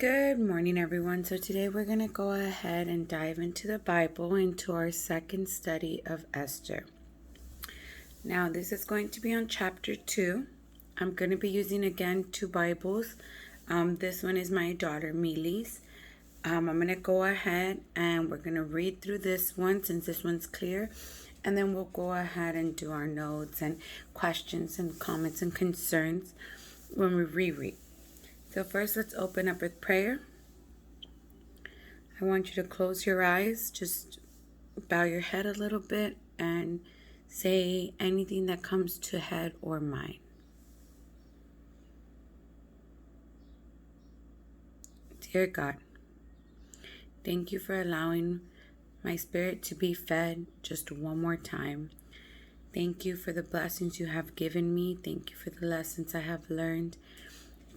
Good morning, everyone. So today we're going to go ahead and dive into the Bible, into our second study of Esther. Now, this is going to be on chapter 2. I'm going to be using, again, two Bibles. This one is my daughter, Mili's. I'm going to go ahead and we're going to read through this one since this one's clear. And then we'll go ahead and do our notes and questions and comments and concerns when we reread. So first, let's open up with prayer. I want you to close your eyes, just bow your head a little bit and say anything that comes to head or mind. Dear God, thank you for allowing my spirit to be fed just one more time. Thank you for the blessings you have given me. Thank you for the lessons I have learned.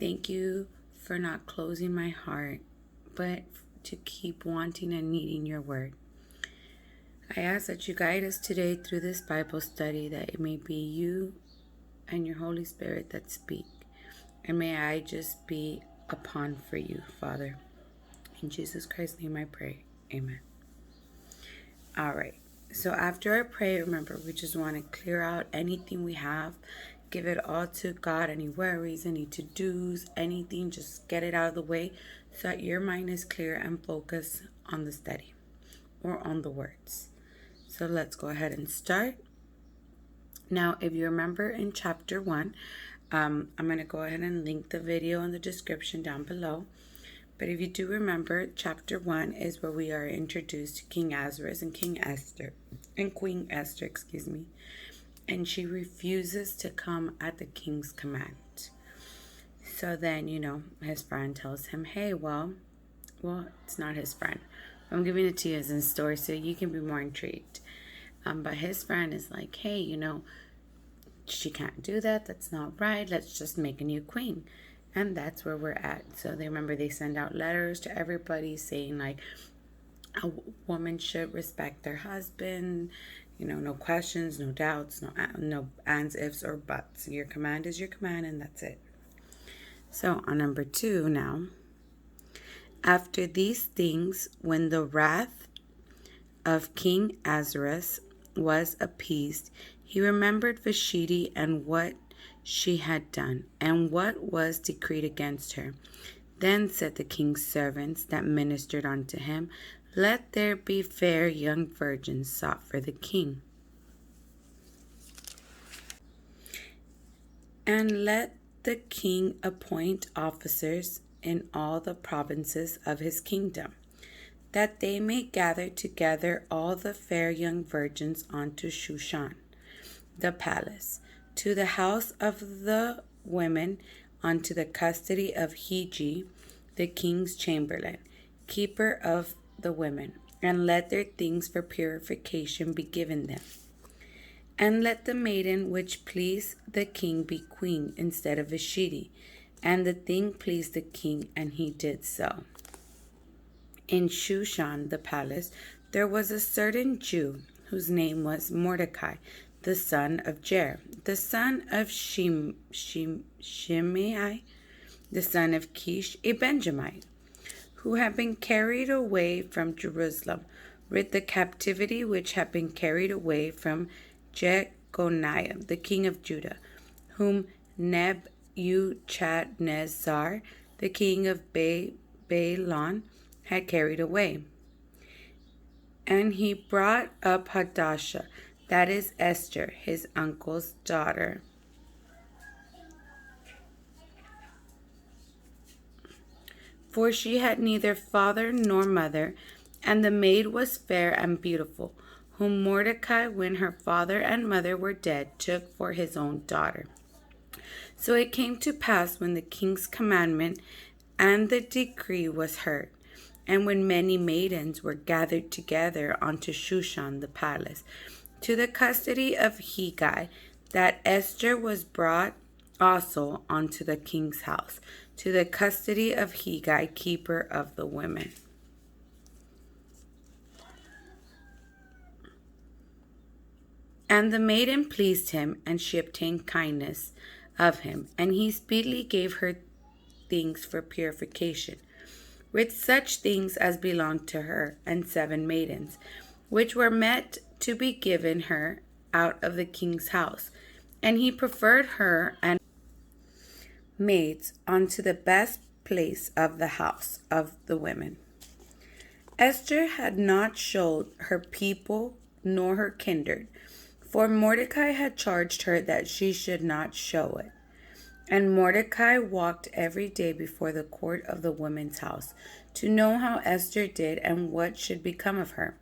Thank you for not closing my heart, but to keep wanting and needing your word. I ask that you guide us today through this Bible study, that it may be you and your Holy Spirit that speak. And may I just be a pawn for you, Father. In Jesus Christ's name I pray. Amen. All right. So after I pray, remember, we just want to clear out anything we have. Give it all to God, any worries, any to-dos, anything. Just get it out of the way so that your mind is clear and focused on the study or on the words. So let's go ahead and start. Now, if you remember in chapter 1, I'm going to go ahead and link the video in the description down below. But if you do remember, chapter 1 is where we are introduced to King Ahasuerus and Queen Esther, and she refuses to come at the king's command. So then, his friend tells him, hey, well, it's not his friend. I'm giving it to you as a story so you can be more intrigued. But his friend is like, hey, she can't do that. That's not right. Let's just make a new queen. And that's where we're at. So they send out letters to everybody saying like a woman should respect their husband. No questions, no doubts, no ands, ifs, or buts. Your command is your command, and that's it. So on number 2 now. After these things, when the wrath of King Ahasuerus was appeased, he remembered Vashti and what she had done, and what was decreed against her. Then said the king's servants that ministered unto him, let there be fair young virgins sought for the king. And let the king appoint officers in all the provinces of his kingdom, that they may gather together all the fair young virgins unto Shushan, the palace, to the house of the women, unto the custody of Hegai, the king's chamberlain, keeper of the women, and let their things for purification be given them. And let the maiden which pleased the king be queen instead of Vashti. And the thing pleased the king, and he did so. In Shushan the palace there was a certain Jew, whose name was Mordecai, the son of Jair, the son of Shimei, the son of Kish, a Benjamite, who had been carried away from Jerusalem with the captivity which had been carried away from Jeconiah, the king of Judah, whom Nebuchadnezzar, the king of Babylon, had carried away. And he brought up Hadassah, that is Esther, his uncle's daughter, for she had neither father nor mother, and the maid was fair and beautiful, whom Mordecai, when her father and mother were dead, took for his own daughter. So it came to pass, when the king's commandment and the decree was heard, and when many maidens were gathered together unto Shushan the palace, to the custody of Hegai, that Esther was brought also unto the king's house, to the custody of Hegai, keeper of the women. And the maiden pleased him, and she obtained kindness of him, and he speedily gave her things for purification. with such things as belonged to her, and 7 maidens, which were meant to be given her out of the king's house. And he preferred her and maids unto the best place of the house of the women. Esther had not showed her people nor her kindred, for Mordecai had charged her that she should not show it. And Mordecai walked every day before the court of the women's house, to know how Esther did and what should become of her.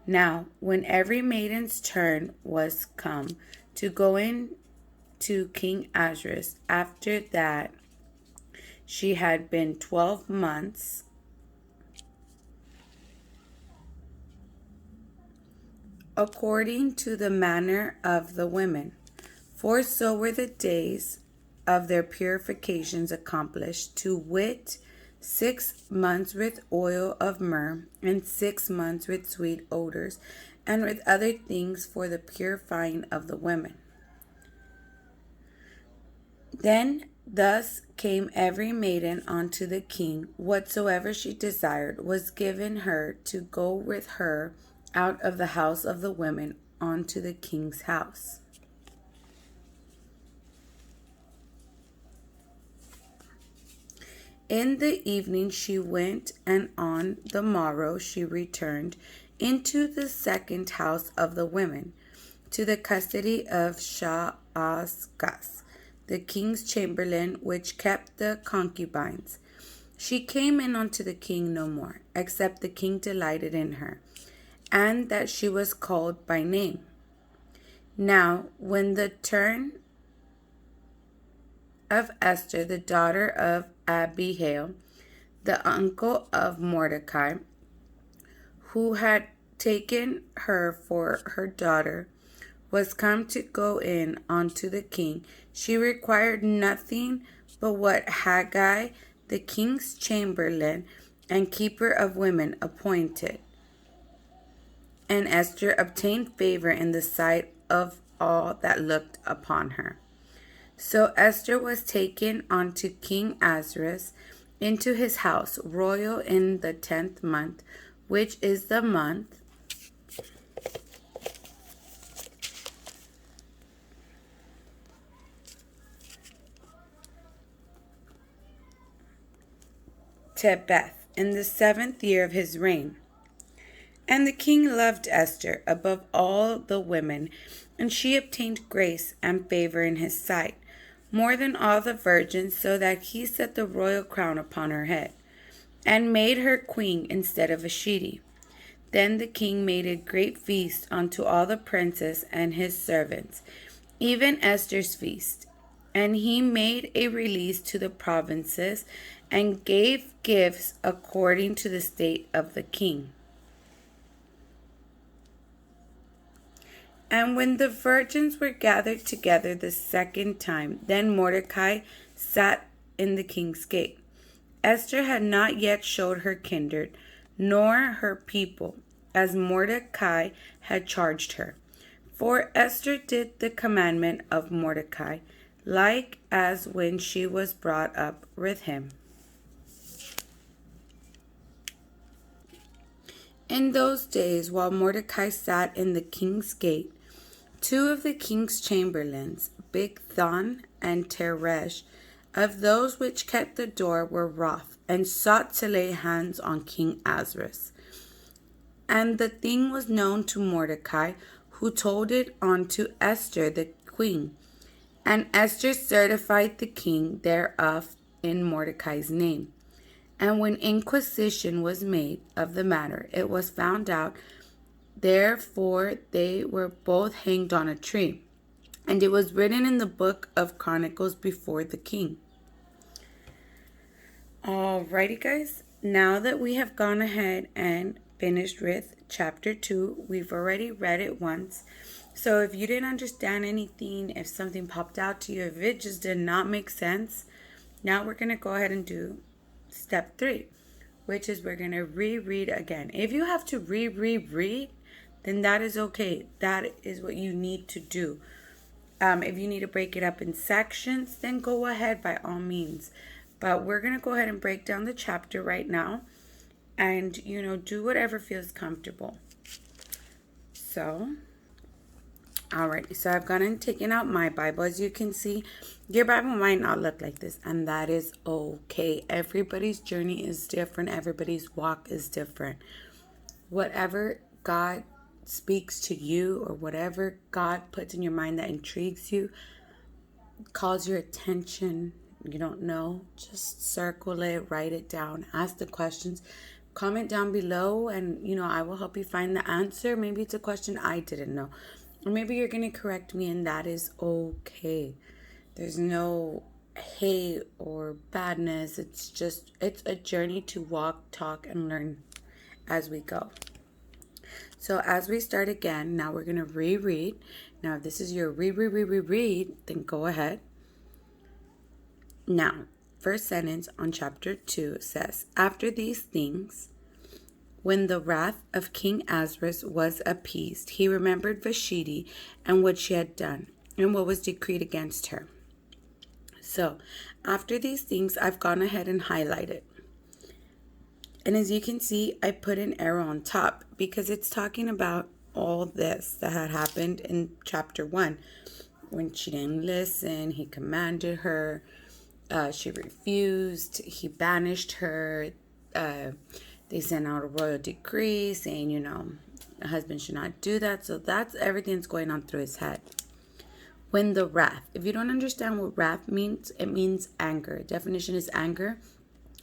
Now, when every maiden's turn was come to go in to King Ahasuerus, after that she had been 12 months, according to the manner of the women, for so were the days of their purifications accomplished, to wit, 6 months with oil of myrrh, and 6 months with sweet odors, and with other things for the purifying of the women. Then thus came every maiden unto the king, whatsoever she desired was given her to go with her out of the house of the women unto the king's house. In the evening she went, and on the morrow she returned into the second house of the women, to the custody of Shaashgaz, the king's chamberlain, which kept the concubines. She came in unto the king no more, except the king delighted in her, and that she was called by name. Now, when the turn of Esther, the daughter of Abihail, the uncle of Mordecai, who had taken her for her daughter, was come to go in unto the king, she required nothing but what Haggai, the king's chamberlain and keeper of women, appointed. And Esther obtained favor in the sight of all that looked upon her. So Esther was taken unto King Ahasuerus into his house royal in the 10th month, which is the month Tebeth, in the 7th year of his reign. And the king loved Esther above all the women, and she obtained grace and favor in his sight, more than all the virgins, so that he set the royal crown upon her head, and made her queen instead of Vashti. Then the king made a great feast unto all the princes and his servants, even Esther's feast. And he made a release to the provinces, and gave gifts according to the state of the king. And when the virgins were gathered together the second time, then Mordecai sat in the king's gate. Esther had not yet showed her kindred, nor her people, as Mordecai had charged her. For Esther did the commandment of Mordecai, like as when she was brought up with him. In those days, while Mordecai sat in the king's gate, 2 of the king's chamberlains, Bigthan and Teresh, of those which kept the door, were wroth, and sought to lay hands on King Ahasuerus. And the thing was known to Mordecai, who told it unto Esther the queen. And Esther certified the king thereof in Mordecai's name. And when inquisition was made of the matter, it was found out. Therefore they were both hanged on a tree. And it was written in the book of Chronicles before the king. Alrighty, guys. Now that we have gone ahead and finished with chapter 2, we've already read it once. So if you didn't understand anything, if something popped out to you, if it just did not make sense, now we're going to go ahead and do step 3, which is we're going to reread again. If you have to reread, then that is okay. That is what you need to do. If you need to break it up in sections, then go ahead by all means. But we're going to go ahead and break down the chapter right now. And, do whatever feels comfortable. So, alrighty. So I've gone and taken out my Bible. As you can see, your Bible might not look like this. And that is okay. Everybody's journey is different. Everybody's walk is different. Whatever God speaks to you, or whatever God puts in your mind that intrigues you, calls your attention, you don't know, just circle it, write it down, ask the questions, comment down below, and I will help you find the answer. Maybe it's a question I didn't know, or maybe you're going to correct me, and that is okay. There's no hate or badness. It's a journey to walk, talk, and learn as we go. So as we start again, now we're going to reread. Now, if this is your reread, then go ahead. Now, first sentence on chapter 2 says, after these things, when the wrath of King Ahasuerus was appeased, he remembered Vashti and what she had done, and what was decreed against her. So, after these things, I've gone ahead and highlighted. And as you can see, I put an arrow on top because it's talking about all this that had happened in chapter 1. When she didn't listen, he commanded her. She refused. He banished her. They sent out a royal decree saying, a husband should not do that. So that's everything that's going on through his head. When the wrath. If you don't understand what wrath means, it means anger. Definition is anger.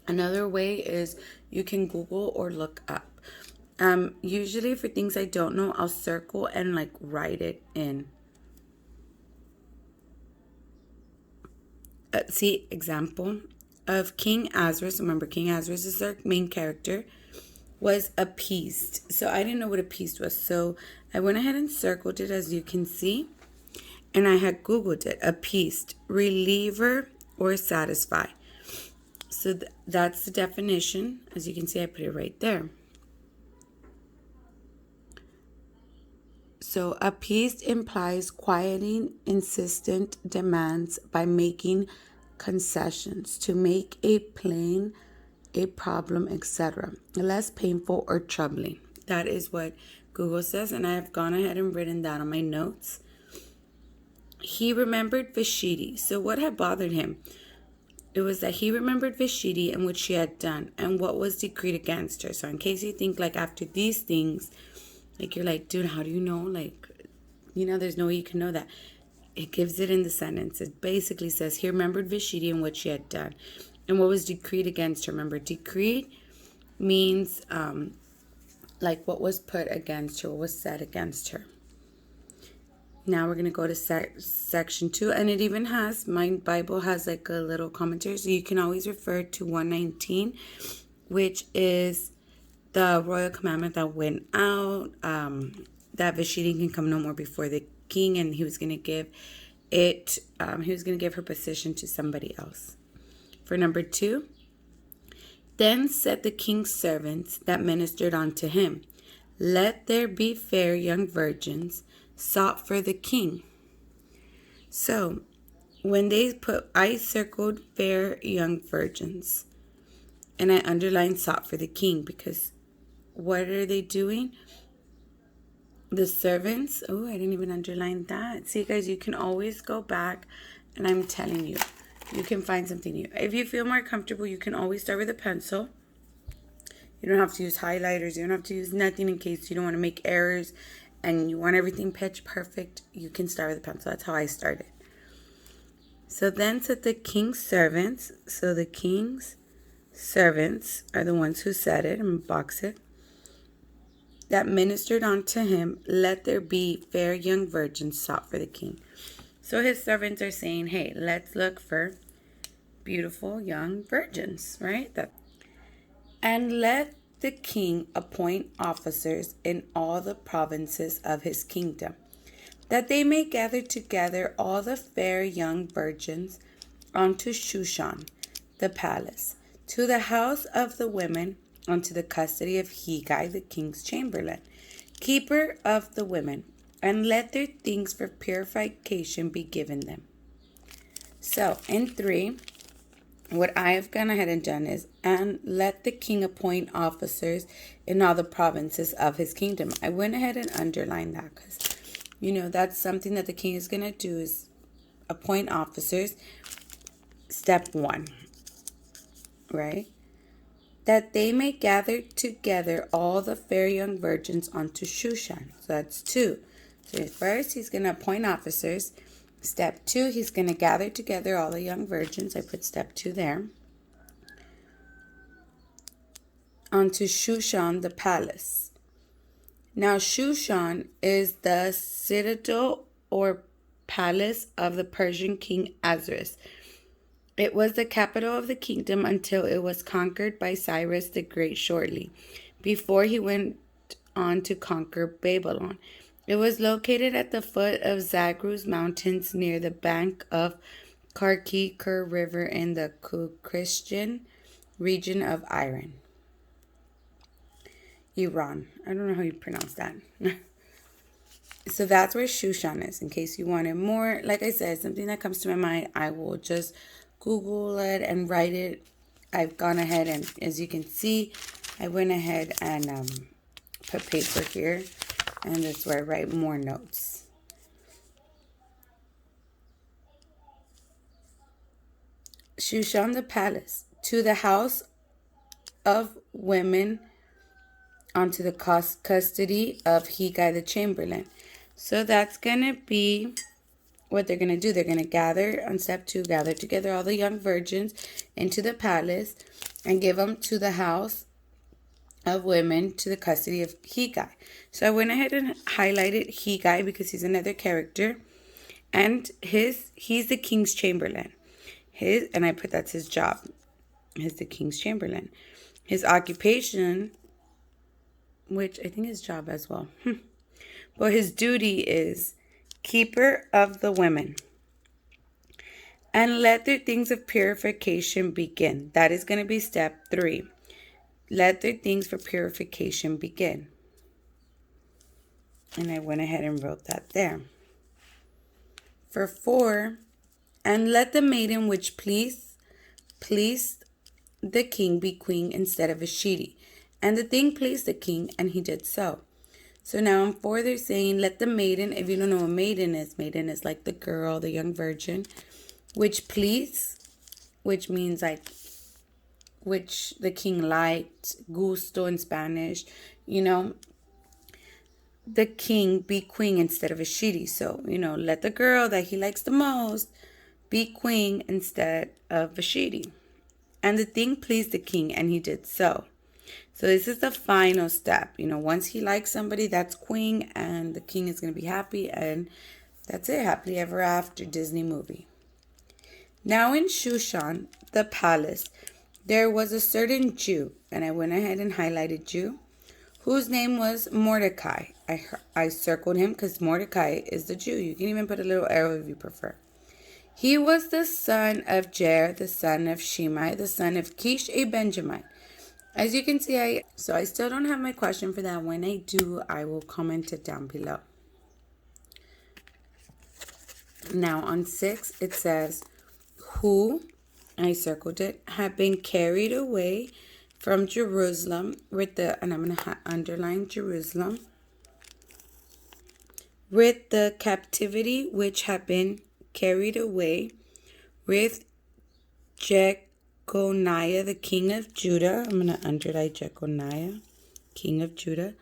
Another way is you can Google or look up. Usually for things I don't know, I'll circle and write it in. See, example of King Ahasuerus. Remember, King Ahasuerus is our main character. Was appeased. So I didn't know what appeased was. So I went ahead and circled it, as you can see. And I had Googled it. Appeased, reliever or satisfy. So that's the definition. As you can see, I put it right there. So appeased implies quieting insistent demands by making concessions to make a plain, a problem, etc. less painful or troubling. That is what Google says, and I have gone ahead and written that on my notes. He remembered Vashti. So what had bothered him? It was that he remembered Vashti and what she had done and what was decreed against her. So in case you think after these things, you're dude, how do you know? There's no way you can know that. It gives it in the sentence. It basically says he remembered Vashti and what she had done and what was decreed against her. Remember, decreed means what was put against her, what was said against her. Now we're going to go to section 2, and it even has, my Bible has a little commentary, so you can always refer to 119, which is the royal commandment that went out, that Vashti can come no more before the king, and he was going to give her position to somebody else. For number 2, then said the king's servants that ministered unto him, let there be fair young virgins sought for the king. So when I circled fair young virgins, and I underlined sought for the king, because what are they doing? The servants. Oh, I didn't even underline that. See, guys, you can always go back, and I'm telling you, you can find something new. If you feel more comfortable, you can always start with a pencil. You don't have to use highlighters. You don't have to use nothing in case you don't want to make errors and you want everything pitch perfect. You can start with a pencil. That's how I started. So then said the king's servants. So the king's servants are the ones who said it, and box it, that ministered unto him, let there be fair young virgins sought for the king. So his servants are saying, hey, let's look for beautiful young virgins, right? And let the king appoint officers in all the provinces of his kingdom, that they may gather together all the fair young virgins unto Shushan, the palace, to the house of the women, unto the custody of Hegai, the king's chamberlain, keeper of the women, and let their things for purification be given them. So, in 3, what I have gone ahead and done is, and let the king appoint officers in all the provinces of his kingdom. I went ahead and underlined that because, that's something that the king is going to do, is appoint officers. Step 1, right? That they may gather together all the fair young virgins unto Shushan. So that's 2. So first, he's going to appoint officers. Step 2, he's going to gather together all the young virgins. I put step 2 there. Onto Shushan, the palace. Now, Shushan is the citadel or palace of the Persian king Ahasuerus. It was the capital of the kingdom until it was conquered by Cyrus the Great shortly, before he went on to conquer Babylon. It was located at the foot of Zagruz Mountains near the bank of Karkir River in the Christian region of Iran. Iran. I don't know how you pronounce that. So that's where Shushan is. In case you wanted more, like I said, something that comes to my mind, I will just Google it and write it. I've gone ahead and, as you can see, I went ahead and put paper here. And that's where I write more notes. Shushan the palace, to the house of women, onto the custody of Hegai the chamberlain. So that's going to be what they're going to do. They're going to gather, on step 2, gather together all the young virgins into the palace and give them to the house of women to the custody of Hegai. So I went ahead and highlighted Hegai because he's another character. And he's the king's chamberlain. And I put that's his job. He's the king's chamberlain. His occupation, which I think is job as well. But his duty is keeper of the women. And let their things of purification begin. That is going to be step 3. Let their things for purification begin. And I went ahead and wrote that there. For 4, and let the maiden which pleased the king be queen instead of Vashti. And the thing pleased the king, and he did so. So now in 4, they're saying, let the maiden, if you don't know what maiden is like the girl, the young virgin, which means like, which the king liked, gusto in Spanish, the king be queen instead of Vashti. So, let the girl that he likes the most be queen instead of Vashti. And the thing pleased the king, and he did so. So this is the final step. Once he likes somebody, that's queen, and the king is going to be happy, and that's it. Happily ever after, Disney movie. Now in Shushan, the palace, there was a certain Jew, and I went ahead and highlighted Jew, whose name was Mordecai. I circled him because Mordecai is the Jew. You can even put a little arrow if you prefer. He was the son of Jair, the son of Shimei, the son of Kish, a Benjamite. As you can see, I still don't have my question for that. When I do, I will comment it down below. Now on 6, it says, who, I circled it, had been carried away from Jerusalem and I'm going to underline Jerusalem, with the captivity which had been carried away with Jeconiah, the king of Judah. I'm going to underline Jeconiah, king of Judah,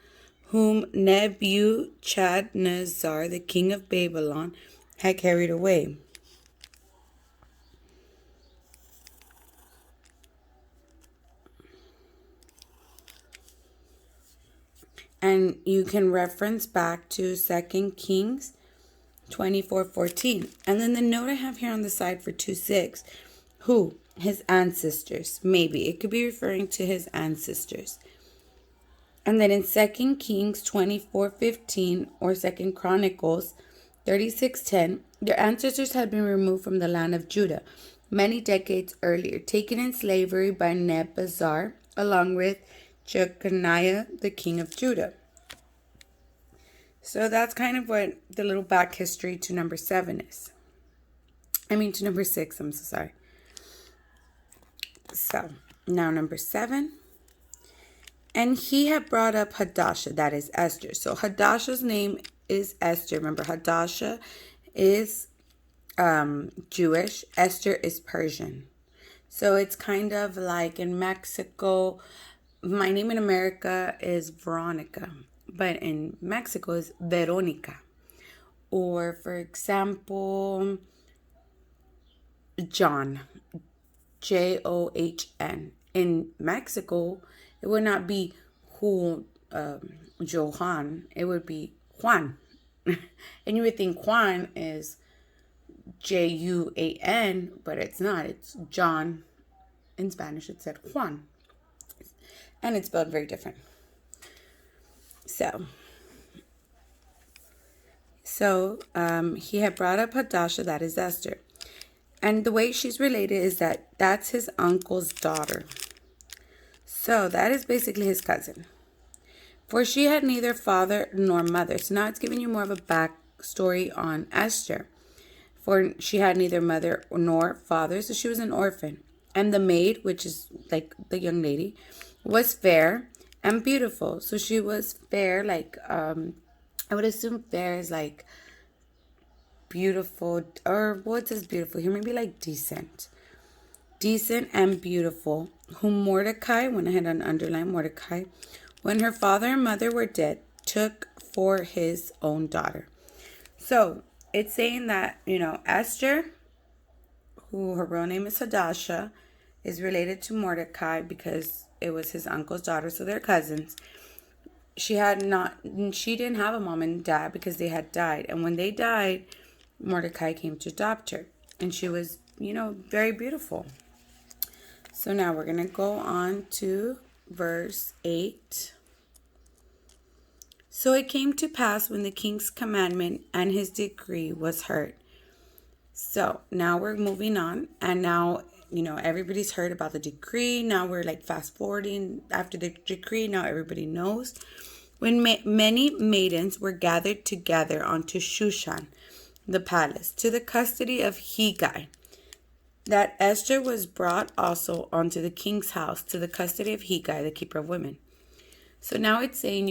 whom Nebuchadnezzar, the king of Babylon, had carried away. And you can reference back to 2 Kings 24:14. And then the note I have here on the side for 2:6, who? His ancestors. Maybe. It could be referring to his ancestors. And then in 2 Kings 24:15 or 2 Chronicles 36:10, their ancestors had been removed from the land of Judah many decades earlier, taken in slavery by Nebuchadnezzar, along with Jeconiah, the king of Judah. So that's kind of what the little back history to number 7 is. To number 6, I'm so sorry. So now number 7. And he had brought up Hadassah, that is Esther. So Hadassah's name is Esther. Remember, Hadassah is Jewish. Esther is Persian. So it's kind of like in Mexico, my name in America is Veronica, but in Mexico is Veronica. Or for example, John, John. In Mexico, it would not be Johan, it would be Juan. And you would think Juan is Juan, but it's not. It's John. In Spanish, it said Juan. And it's spelled very different. So he had brought up Hadassah, that is Esther. And the way she's related is that that's his uncle's daughter. So that is basically his cousin. For she had neither father nor mother. So now it's giving you more of a backstory on Esther. For she had neither mother nor father, so she was an orphan. And the maid, which is like the young lady, was fair and beautiful. So she was fair, like, I would assume fair is like beautiful, or what does beautiful here? Maybe like decent. Decent and beautiful, whom Mordecai, went ahead and underline Mordecai, when her father and mother were dead, took for his own daughter. So it's saying that, Esther, who her real name is Hadassah, is related to Mordecai because it was his uncle's daughter, so they're cousins. She didn't have a mom and dad because they had died. And when they died, Mordecai came to adopt her. And she was, very beautiful. So now we're going to go on to verse 8. So it came to pass when the king's commandment and his decree was heard. So now we're moving on. And now, everybody's heard about the decree. Now we're like fast forwarding after the decree. Now everybody knows. When many maidens were gathered together unto Shushan, the palace, to the custody of Hegai, that Esther was brought also unto the king's house, to the custody of Hegai, the keeper of women. So now it's saying,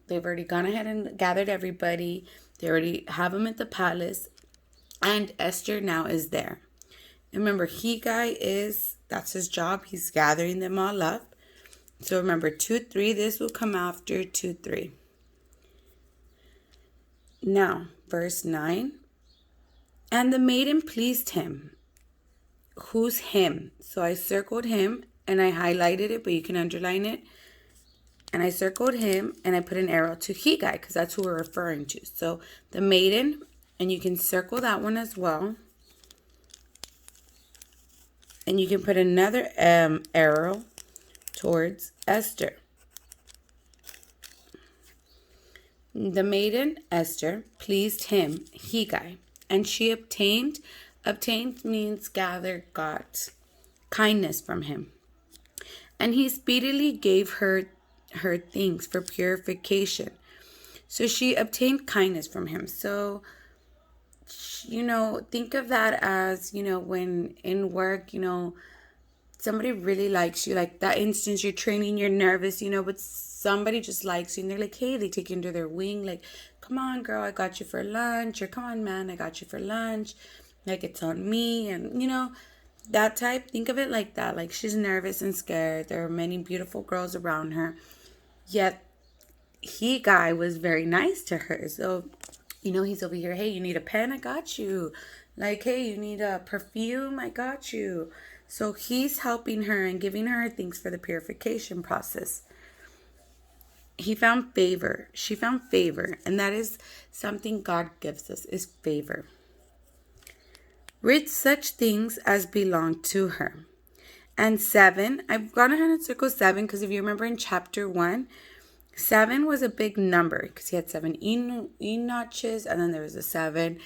they've already gone ahead and gathered everybody. They already have them at the palace. And Esther now is there. And remember, Hegai that's his job. He's gathering them all up. So remember, 2:3, this will come after 2:3. Now, verse 9. And the maiden pleased him. Who's him? So I circled him and I highlighted it, but you can underline it. And I circled him and I put an arrow to Hegai because that's who we're referring to. So the maiden, and you can circle that one as well. And you can put another arrow towards Esther. The maiden, Esther, pleased him, Hegai, and she obtained means gathered, got kindness from him. And he speedily gave her things for purification. So she obtained kindness from him. So, think of that as, when in work, somebody really likes you. Like that instance, you're training, you're nervous, but somebody just likes you. And they're like, hey, they take you under their wing. Like, come on, girl, I got you for lunch. Or come on, man, I got you for lunch. Like, it's on me. And, that type. Think of it like that. Like, she's nervous and scared. There are many beautiful girls around her. Yet, Hegai was very nice to her. So, he's over here. Hey, you need a pen? I got you. Like, hey, you need a perfume? I got you. So he's helping her and giving her things for the purification process. He found favor. She found favor. And that is something God gives us, is favor. With such things as belong to her. And 7, I've gone ahead and circled 7 because if you remember in chapter 1, 7 was a big number because he had 7 Enoches, and then there was the 7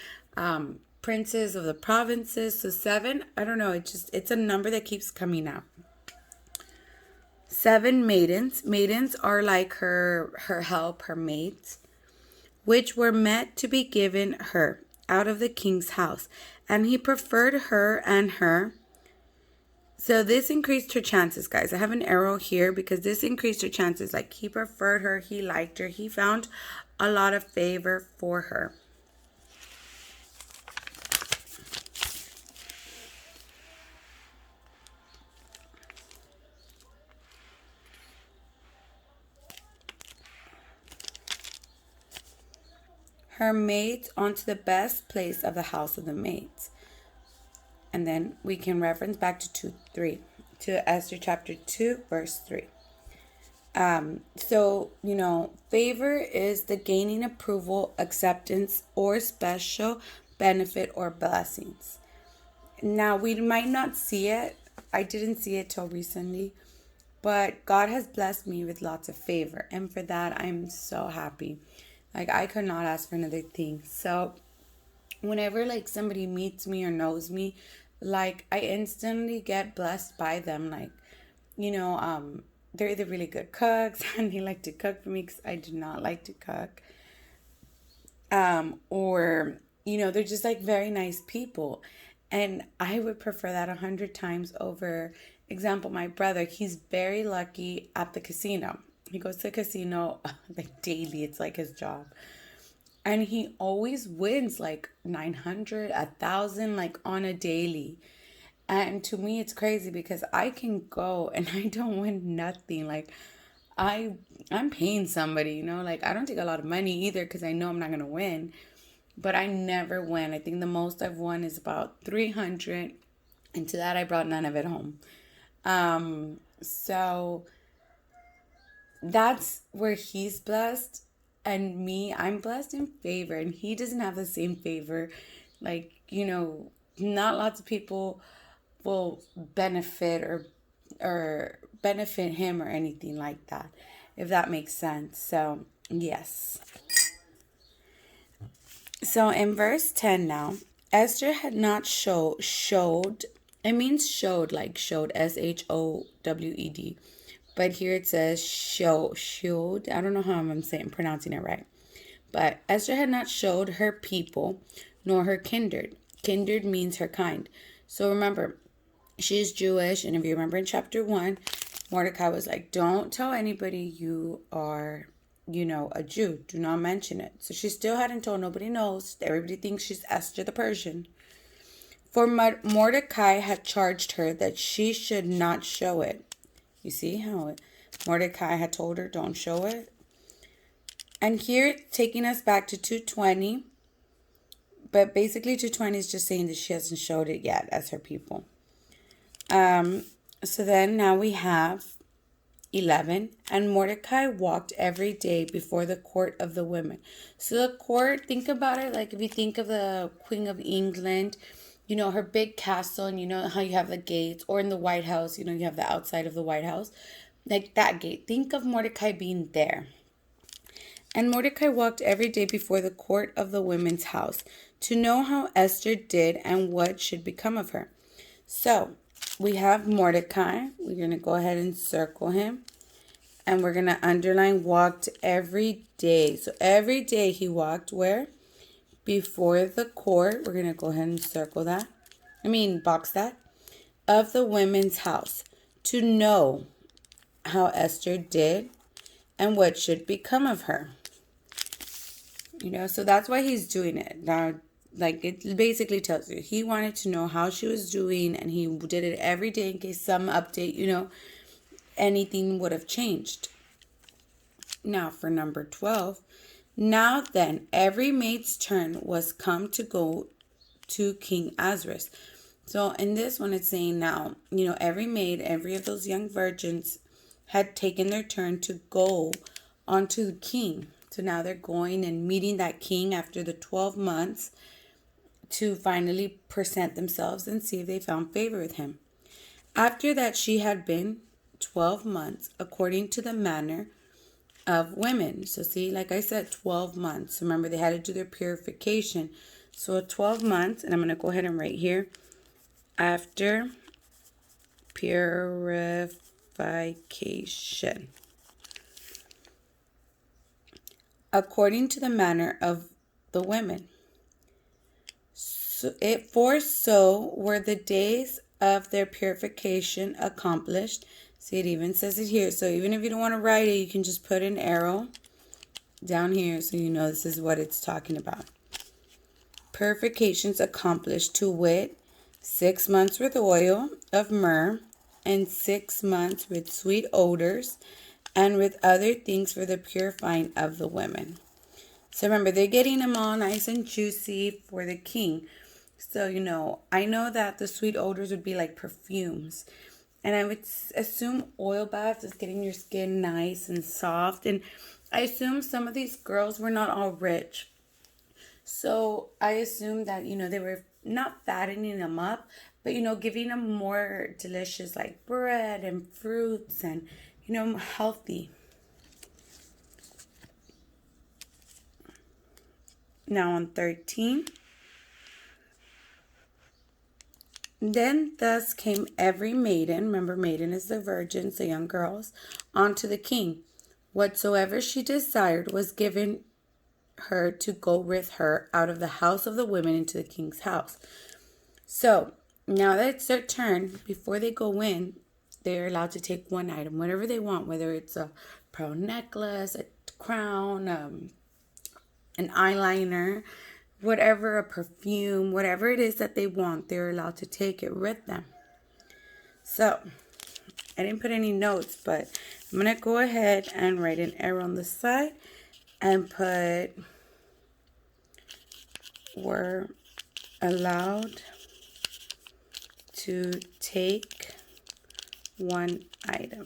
princes of the provinces. So 7, I don't know, it's a number that keeps coming out. 7 maidens. Maidens are like her help, her maids, which were meant to be given her out of the king's house. And he preferred her and her So this increased her chances, guys. I have an arrow here because this increased her chances. Like, he preferred her, he liked her, he found a lot of favor for her. Her maids onto the best place of the house of the maids. And then we can reference back to Esther chapter 2, verse 3. So, favor is the gaining approval, acceptance, or special benefit or blessings. Now, we might not see it. I didn't see it till recently. But God has blessed me with lots of favor. And for that, I'm so happy. Like, I could not ask for another thing. So, whenever, like, somebody meets me or knows me, like, I instantly get blessed by them. Like, they're either really good cooks and they like to cook for me because I do not like to cook. Or, they're just like very nice people. And I would prefer that 100 times over. Example, my brother, he's very lucky at the casino. He goes to the casino like daily. It's like his job. And he always wins like 900, 1,000, like on a daily. And to me, it's crazy because I can go and I don't win nothing. Like, I'm paying somebody, like, I don't take a lot of money either because I know I'm not going to win. But I never win. I think the most I've won is about 300. And to that, I brought none of it home. So that's where he's blessed. And me, I'm blessed in favor. And he doesn't have the same favor. Like, not lots of people will benefit or benefit him or anything like that, if that makes sense. So, yes. So, in verse 10 now, Esther had not showed, it means showed, like showed, showed. But here it says showed. I don't know how I'm pronouncing it right. But Esther had not showed her people, nor her kindred. Kindred means her kind. So remember, she's Jewish. And if you remember in chapter 1, Mordecai was like, don't tell anybody you are, a Jew. Do not mention it. So she still hadn't told. Nobody knows. Everybody thinks she's Esther the Persian. For Mordecai had charged her that she should not show it. You see how Mordecai had told her, don't show it. And here, taking us back to 2:20. But basically 2:20 is just saying that she hasn't showed it yet as her people. So then now we have 11. And Mordecai walked every day before the court of the women. So the court, think about it like if you think of the Queen of England, her big castle, and how you have the gates, or in the White House, you have the outside of the White House, like that gate. Think of Mordecai being there. And Mordecai walked every day before the court of the women's house to know how Esther did and what should become of her. So we have Mordecai. We're going to go ahead and circle him. And we're going to underline walked every day. So every day he walked where? Before the court. We're going to go ahead and circle that. Box that. Of the women's house. To know how Esther did and what should become of her. So that's why he's doing it. Now, like, it basically tells you he wanted to know how she was doing, and he did it every day in case some update, anything would have changed. Now, for number 12. Now then, every maid's turn was come to go to King Ahasuerus. So in this one, it's saying now, every maid, every of those young virgins had taken their turn to go onto the king. So now they're going and meeting that king after the 12 months to finally present themselves and see if they found favor with him. After that, she had been 12 months according to the manner of women. So see, like I said, 12 months. Remember, they had to do their purification. So 12 months, and I'm going to go ahead and write here, after purification. According to the manner of the women. So were the days of their purification accomplished. See, it even says it here. So even if you don't want to write it, you can just put an arrow down here so you know this is what it's talking about. Purifications accomplished, to wit, 6 months with oil of myrrh, and 6 months with sweet odors, and with other things for the purifying of the women. So remember, they're getting them all nice and juicy for the king. So, I know that the sweet odors would be like perfumes. And I would assume oil baths is getting your skin nice and soft. And I assume some of these girls were not all rich. So I assume that, they were not fattening them up, but, giving them more delicious like bread and fruits and, healthy. Now on 13. Then thus came every maiden, remember maiden is the virgins, the young girls, unto the king. Whatsoever she desired was given her to go with her out of the house of the women into the king's house. So now that it's their turn, before they go in, they're allowed to take one item, whatever they want, whether it's a pearl necklace, a crown, an eyeliner, whatever, a perfume, whatever it is that they want, they're allowed to take it with them. So I didn't put any notes, but I'm going to go ahead and write an arrow on the side and put were allowed to take one item.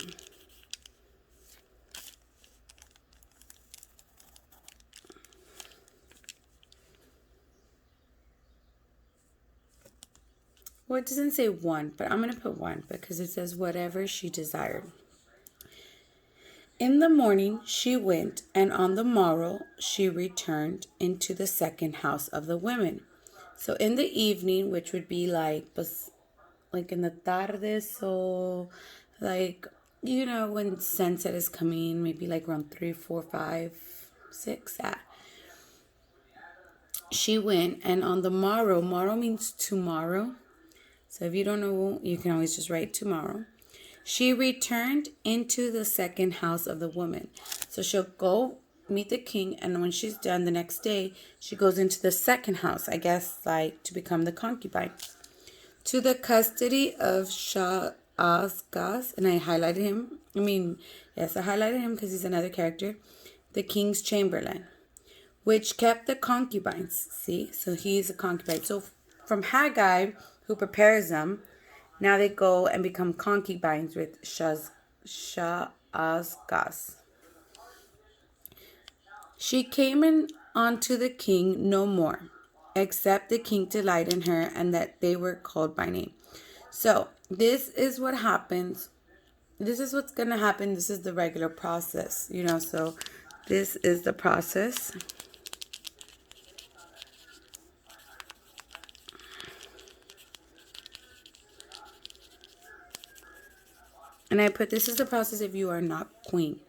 Well, it doesn't say one, but I'm going to put one because it says whatever she desired. In the morning she went, and on the morrow she returned into the second house of the women. So in the evening, which would be like in the tarde, so like, when sunset is coming, maybe like around 3, 4, 5, 6, she went, and on the morrow means tomorrow. So if you don't know, you can always just write tomorrow. She returned into the second house of the woman. So she'll go meet the king, and when she's done the next day, she goes into the second house, I guess, like to become the concubine. To the custody of Shah Asgas, and I highlighted him. I highlighted him because he's another character. The king's chamberlain, which kept the concubines. See, so he's a concubine. So from Haggai, who prepares them, now they go and become concubines with Shah Asgas. She came in unto the king no more, except the king delighted in her, and that they were called by name. So this is what happens. This is what's going to happen. This is the regular process, so this is the process. And I put, this is the process if you are not queen.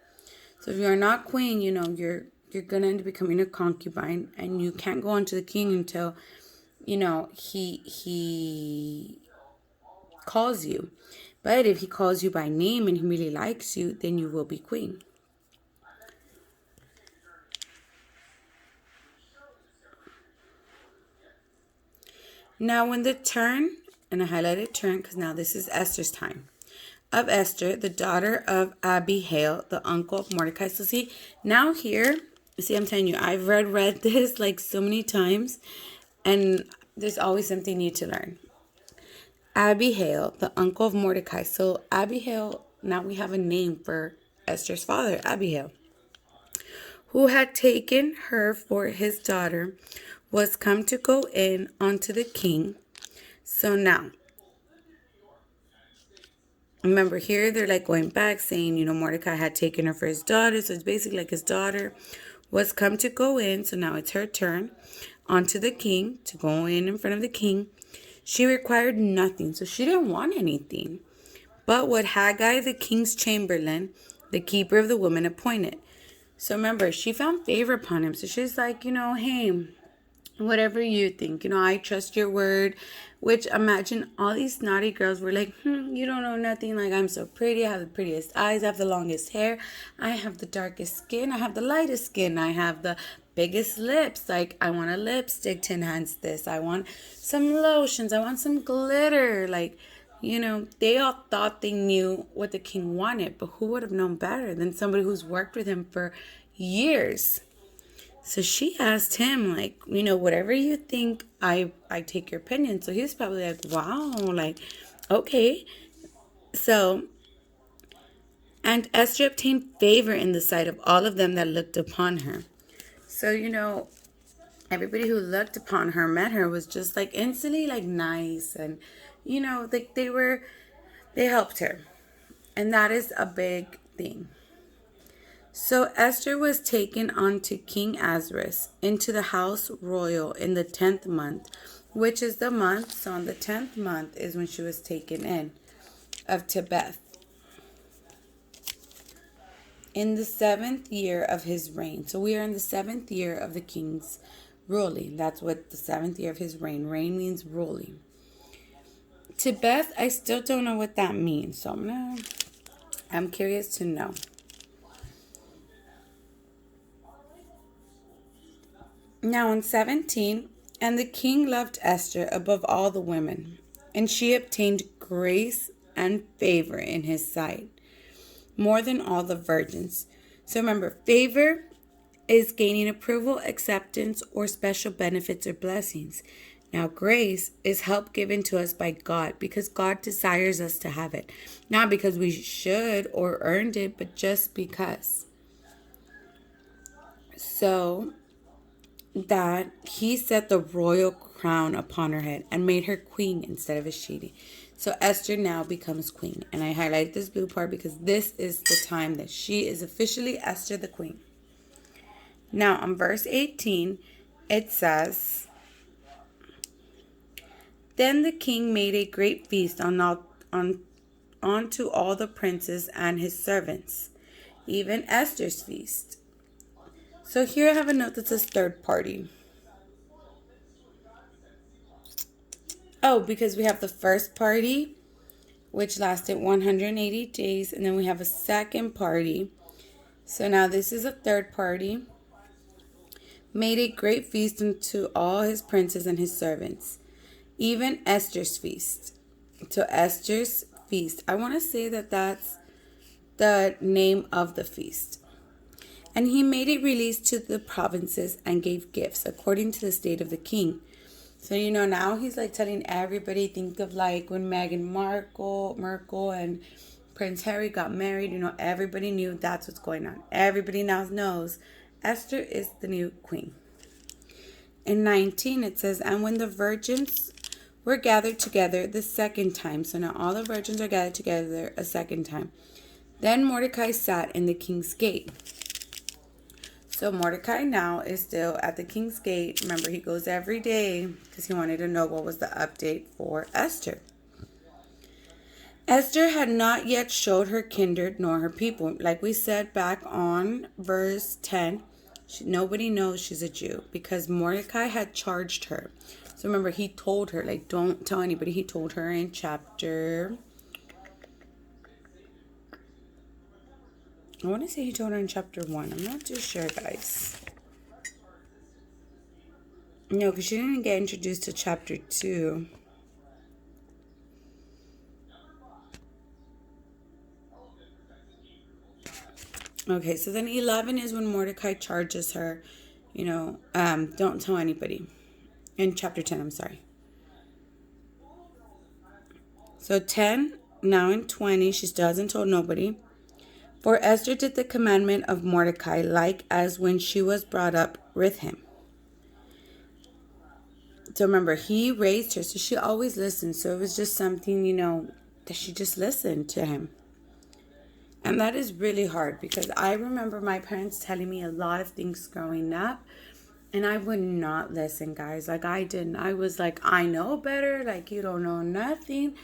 So if you are not queen, you're going to end up becoming a concubine, and you can't go on to the king until, he calls you. But if he calls you by name and he really likes you, then you will be queen. Now when the turn, and I highlighted turn because now this is Esther's time, of Esther, the daughter of Abihail, the uncle of Mordecai. So see, now here, I'm telling you, I've read this like so many times, and there's always something new to learn. Abihail, the uncle of Mordecai. So Abihail, now we have a name for Esther's father, Abihail, who had taken her for his daughter, was come to go in unto the king. So now, remember here, they're like going back saying, Mordecai had taken her for his daughter. So it's basically like his daughter was come to go in. So now it's her turn onto the king to go in front of the king. She required nothing. So she didn't want anything but what Haggai, the king's chamberlain, the keeper of the woman, appointed. So remember, she found favor upon him. So she's like, hey, whatever you think. I trust your word. Which, imagine all these naughty girls were like, you don't know nothing. Like, I'm so pretty. I have the prettiest eyes. I have the longest hair. I have the darkest skin. I have the lightest skin. I have the biggest lips. Like, I want a lipstick to enhance this. I want some lotions. I want some glitter. Like, they all thought they knew what the king wanted, but who would have known better than somebody who's worked with him for years? So she asked him, like, whatever you think, I take your opinion. So he was probably like, wow, like, okay. So, and Esther obtained favor in the sight of all of them that looked upon her. So, everybody who looked upon her, met her, was just like instantly like nice. And, like they helped her. And that is a big thing. So Esther was taken unto King Ahasuerus into the house royal in the 10th month, which is the month. So on the 10th month is when she was taken in of Tebeth, in the 7th year of his reign. So we are in the 7th year of the king's ruling. That's what the 7th year of his reign. Reign means ruling. Tebeth, I still don't know what that means. So I'm curious to know. Now in 17, and the king loved Esther above all the women, and she obtained grace and favor in his sight, more than all the virgins. So remember, favor is gaining approval, acceptance, or special benefits or blessings. Now, grace is help given to us by God, because God desires us to have it. Not because we should or earned it, but just because. So that he set the royal crown upon her head and made her queen instead of Vashti. So Esther now becomes queen. And I highlight this blue part because this is the time that she is officially Esther the queen. Now on verse 18, it says, then the king made a great feast unto all the princes and his servants, even Esther's feast. So here I have a note that says third party. Oh, because we have the first party, which lasted 180 days, and then we have a second party. So now this is a third party. Made a great feast unto all his princes and his servants, even Esther's feast. So Esther's feast, I want to say that that's the name of the feast. And he made it released to the provinces and gave gifts according to the state of the king. So, now he's like telling everybody, think of like when Meghan Markle and Prince Harry got married, everybody knew that's what's going on. Everybody now knows Esther is the new queen. In 19, it says, and when the virgins were gathered together the second time, so now all the virgins are gathered together a second time, then Mordecai sat in the king's gate. So Mordecai now is still at the king's gate. Remember, he goes every day because he wanted to know what was the update for Esther. Esther had not yet showed her kindred nor her people. Like we said back on verse 10, nobody knows she's a Jew because Mordecai had charged her. So remember, he told her, like, don't tell anybody. He told her in chapter... I want to say he told her in chapter 1. I'm not too sure, guys. No, because she didn't get introduced to chapter 2. Okay, so then 11 is when Mordecai charges her, don't tell anybody. In chapter 10, I'm sorry. So 10, now in 20, she still hasn't told nobody. For Esther did the commandment of Mordecai, like as when she was brought up with him. So remember, he raised her, so she always listened. So it was just something, that she just listened to him. And that is really hard because I remember my parents telling me a lot of things growing up. And I would not listen, guys. Like, I didn't. I was like, I know better. Like, you don't know nothing.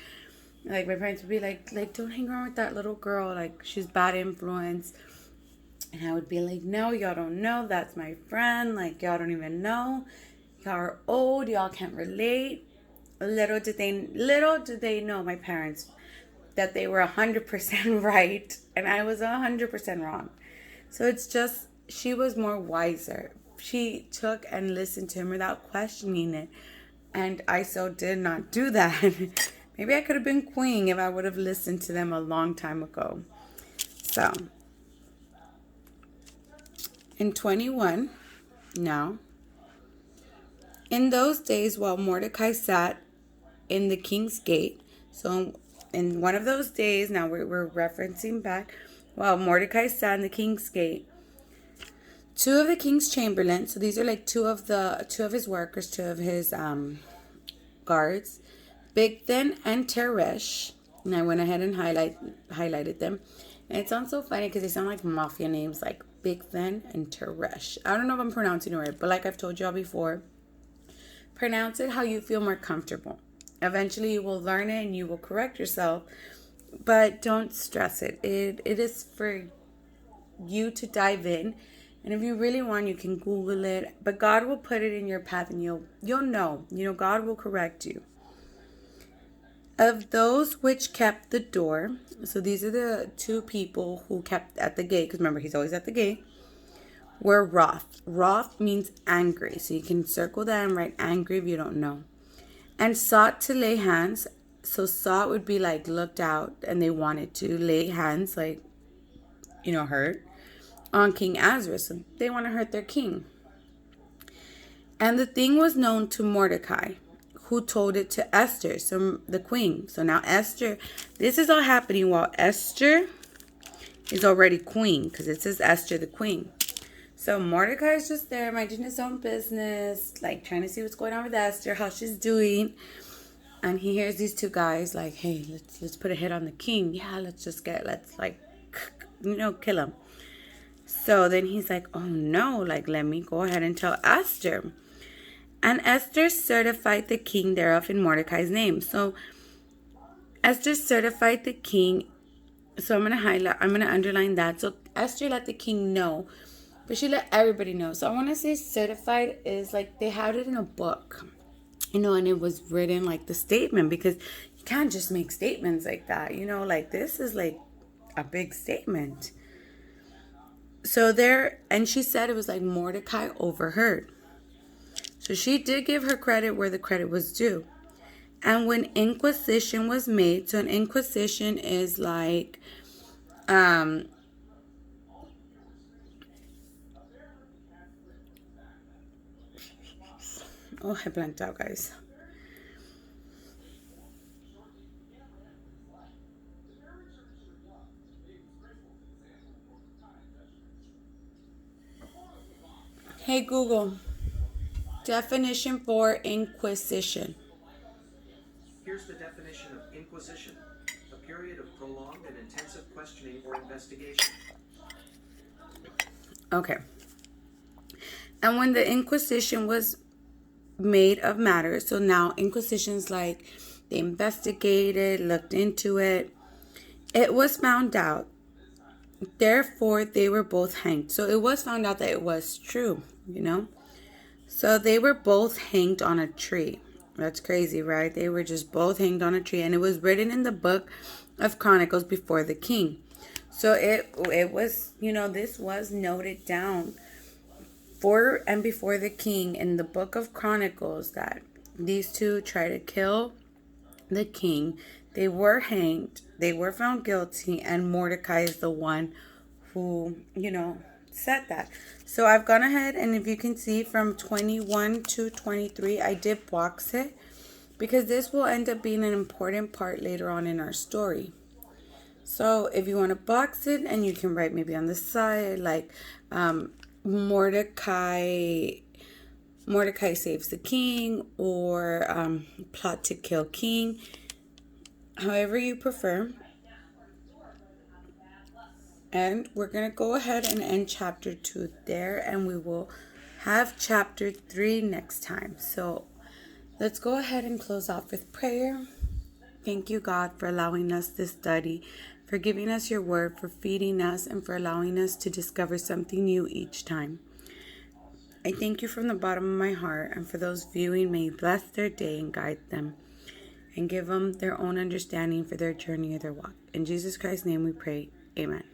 Like, my parents would be like, don't hang around with that little girl. Like, she's bad influence. And I would be like, no, y'all don't know. That's my friend. Like, y'all don't even know. Y'all are old. Y'all can't relate. Little did they know, my parents, that they were 100% right and I was 100% wrong. So it's just, she was more wiser. She took and listened to him without questioning it. And I so did not do that. Maybe I could have been queen if I would have listened to them a long time ago. So, in 21, now, in those days while Mordecai sat in the king's gate, so in one of those days, now we're referencing back, while Mordecai sat in the king's gate, two of the king's chamberlains, so these are like two of his workers, two of his guards, Bigthan and Teresh, and I went ahead and highlighted them. And it sounds so funny because they sound like mafia names, like Bigthan and Teresh. I don't know if I'm pronouncing it right, but like I've told y'all before, pronounce it how you feel more comfortable. Eventually you will learn it and you will correct yourself, but don't stress it. It is for you to dive in, and if you really want, you can Google it, but God will put it in your path and you'll know. God will correct you. Of those which kept the door, so these are the two people who kept at the gate, because remember, he's always at the gate, were wroth. Wroth means angry, so you can circle that and write angry if you don't know. And sought to lay hands, so sought would be like looked out, and they wanted to lay hands, like, hurt, on King Ahasuerus, so they want to hurt their king. And the thing was known to Mordecai, who told it to Esther, so the queen. So now Esther, this is all happening while Esther is already queen, because it says Esther the queen. So Mordecai is just there, minding his own business, like trying to see what's going on with Esther, how she's doing. And he hears these two guys like, hey, let's put a hit on the king. Yeah, let's kill him. So then he's like, oh no, let me go ahead and tell Esther. And Esther certified the king thereof in Mordecai's name. So Esther certified the king. So I'm going to underline that. So Esther let the king know, but she let everybody know. So I want to say certified is like they had it in a book, and it was written like the statement, because you can't just make statements like that. This is like a big statement. So and she said it was like Mordecai overheard. So she did give her credit where the credit was due. And when inquisition was made, so an inquisition is like, oh, I blanked out, guys. Hey, Google. Definition for inquisition. Here's the definition of inquisition: a period of prolonged and intensive questioning or investigation. Okay. And when the inquisition was made of matters, so now inquisition's like they investigated, looked into it. It was found out. Therefore, they were both hanged. So it was found out that it was true, So they were both hanged on a tree. That's crazy, right? They were just both hanged on a tree. And it was written in the book of Chronicles before the king. So it was, this was noted down for and before the king in the book of Chronicles that these two tried to kill the king. They were hanged. They were found guilty. And Mordecai is the one who, said that. So I've gone ahead, and if you can see from 21 to 23, I did box it because this will end up being an important part later on in our story. So if you want to box it, and you can write maybe on the side like Mordecai saves the king, or plot to kill king, however you prefer. And we're going to go ahead and end chapter 2 there, and we will have chapter 3 next time. So let's go ahead and close off with prayer. Thank you, God, for allowing us this study, for giving us your word, for feeding us, and for allowing us to discover something new each time. I thank you from the bottom of my heart, and for those viewing, may you bless their day and guide them and give them their own understanding for their journey or their walk. In Jesus Christ's name we pray. Amen.